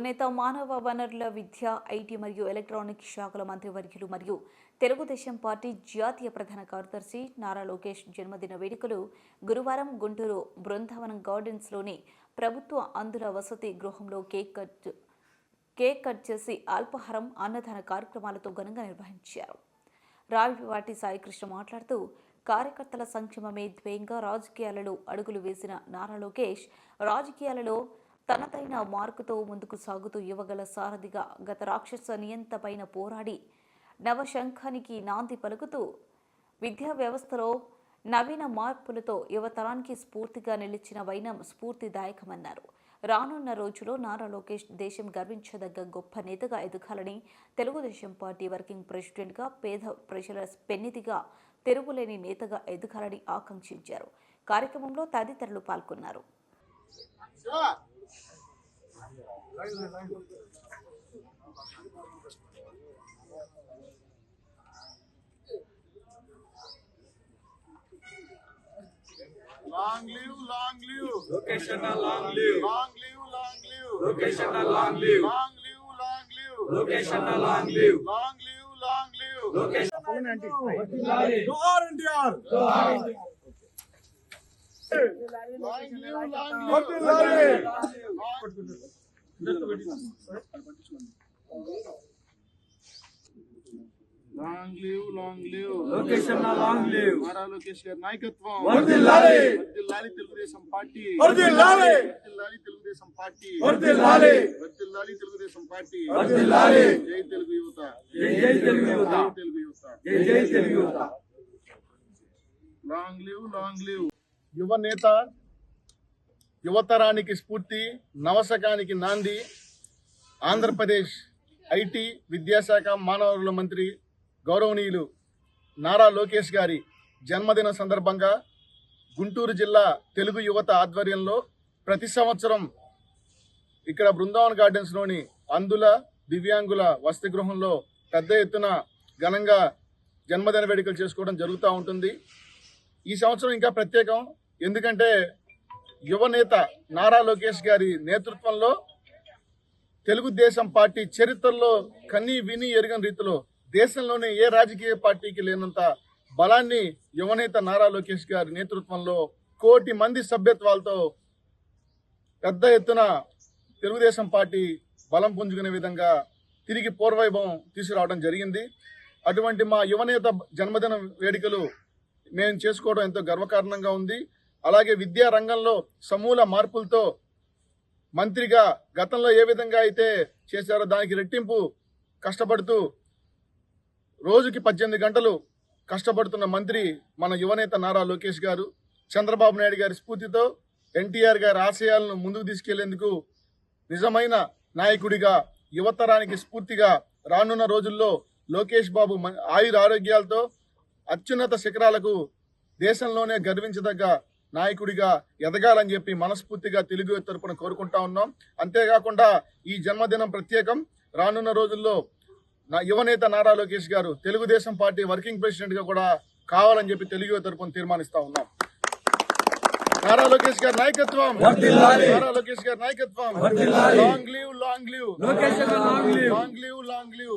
యువనేత మానవ వనరుల విద్య, ఐటీ మరియు ఎలక్ట్రానిక్ శాఖల మంత్రివర్యులు మరియు తెలుగుదేశం పార్టీ జాతీయ ప్రధాన కార్యదర్శి నారా లోకేష్ జన్మదిన వేడుకలు గురువారం గుంటూరు బృందావనం గార్డెన్స్లోని ప్రభుత్వ అందుల వసతి గృహంలో కేక్ కట్ చేసి అల్పాహారం, అన్నదాన కార్యక్రమాలతో ఘనంగా నిర్వహించారు. రావివాటి సాయికృష్ణ మాట్లాడుతూ కార్యకర్తల సంక్షేమమే ధ్యేయంగా రాజకీయాలలో అడుగులు వేసిన నారా లోకేష్ రాజకీయాలలో తనదైన మార్కుతో ముందుకు సాగుతూ యువగల సారథిగా గత రాక్షస నియంతపైన పోరాడి నవశంఖానికి నాంది పలుకుతూ విద్యా వ్యవస్థలో నవీన మార్పులతో యువతరానికి స్ఫూర్తిగా నిలిచిన వైనం స్ఫూర్తిదాయకమన్నారు. రానున్న రోజుల్లో నారా లోకేష్ దేశం గర్వించదగ్గ గొప్ప నేతగా ఎదగాలని, తెలుగుదేశం పార్టీ వర్కింగ్ ప్రెసిడెంట్గా పేద ప్రజల పెన్నిధిగా తిరుగులేని నేతగా ఎదగాలని ఆకాంక్షించారు. కార్యక్రమంలో తదితరులు పాల్గొన్నారు. Long live, long live. Location long live. Long live, long live. Location long live. Long live, long live. Location long live. Long live, long live. Location. Johar NTR. Long live, long live. Long live, long live. Location long live. Nara Lokesh గారి నాయకత్వం వర్ధిల్లాలి. వర్ధిల్లాలి Telugu Desam party. వర్ధిల్లాలి. వర్ధిల్లాలి Telugu Desam party. వర్ధిల్లాలి. వర్ధిల్లాలి Telugu Desam party. వర్ధిల్లాలి. జై తెలుగు యువత. జై తెలుగు యువత. జై తెలుగు యువత. జై తెలుగు యువత. Long live, long live. యువ నేత, యువతరానికి స్ఫూర్తి, నవశకానికి నాంది, ఆంధ్రప్రదేశ్ ఐటీ, విద్యాశాఖ, మానవ వనరుల మంత్రి గౌరవనీయులు నారా లోకేష్ గారి జన్మదిన సందర్భంగా గుంటూరు జిల్లా తెలుగు యువత ఆధ్వర్యంలో ప్రతి సంవత్సరం ఇక్కడ బృందావన్ గార్డెన్స్లోని అందుల దివ్యాంగుల వసతి గృహంలో పెద్ద ఎత్తున ఘనంగా జన్మదిన వేడుకలు చేసుకోవడం జరుగుతూ ఉంటుంది. ఈ సంవత్సరం ఇంకా ప్రత్యేకం. ఎందుకంటే యువనేత నారా లోకేష్ గారి నేతృత్వంలో తెలుగుదేశం పార్టీ చరిత్రలో కన్నీ విని ఎరుగని రీతిలో దేశంలోనే ఏ రాజకీయ పార్టీకి లేనంత బలాన్ని యువనేత నారా లోకేష్ గారి నేతృత్వంలో 1 కోటి మంది సభ్యత్వాలతో పెద్ద ఎత్తున తెలుగుదేశం పార్టీ బలం పుంజుకునే విధంగా తిరిగి పూర్వవైభవం తీసుకురావడం జరిగింది. అటువంటి మా యువనేత జన్మదిన వేడుకలు మేము చేసుకోవడం ఎంతో గర్వకారణంగా ఉంది. అలాగే విద్యా రంగంలో సమూల మార్పులతో మంత్రిగా గతంలో ఏ విధంగా అయితే చేశారో దానికి రెట్టింపు కష్టపడుతూ రోజుకి 18 గంటలు కష్టపడుతున్న మంత్రి మన యువనేత నారా లోకేష్ గారు. చంద్రబాబు నాయుడు గారి స్ఫూర్తితో ఎన్టీఆర్ గారి ఆశయాలను ముందుకు తీసుకెళ్లేందుకు నిజమైన నాయకుడిగా, యువతరానికి స్ఫూర్తిగా రానున్న రోజుల్లో లోకేష్ బాబు ఆరోగ్యాలతో అత్యున్నత శిఖరాలకు దేశంలోనే గర్వించదగ్గ నాయకుడిగా ఎదగాలని చెప్పి మనస్ఫూర్తిగా తెలుగు తరపున కోరుకుంటా ఉన్నాం. అంతేకాకుండా ఈ జన్మదినం ప్రత్యేకం. రానున్న రోజుల్లో యువనేత నారా లోకేష్ గారు తెలుగుదేశం పార్టీ వర్కింగ్ ప్రెసిడెంట్ గా కూడా కావాలని చెప్పి తెలుగు తరపున తీర్మానిస్తా ఉన్నాం. నారా లోకేష్ గారి నాయకత్వం. నారా లోకేష్ గారి నాయకత్వం. Long live, long live. Long live, long live.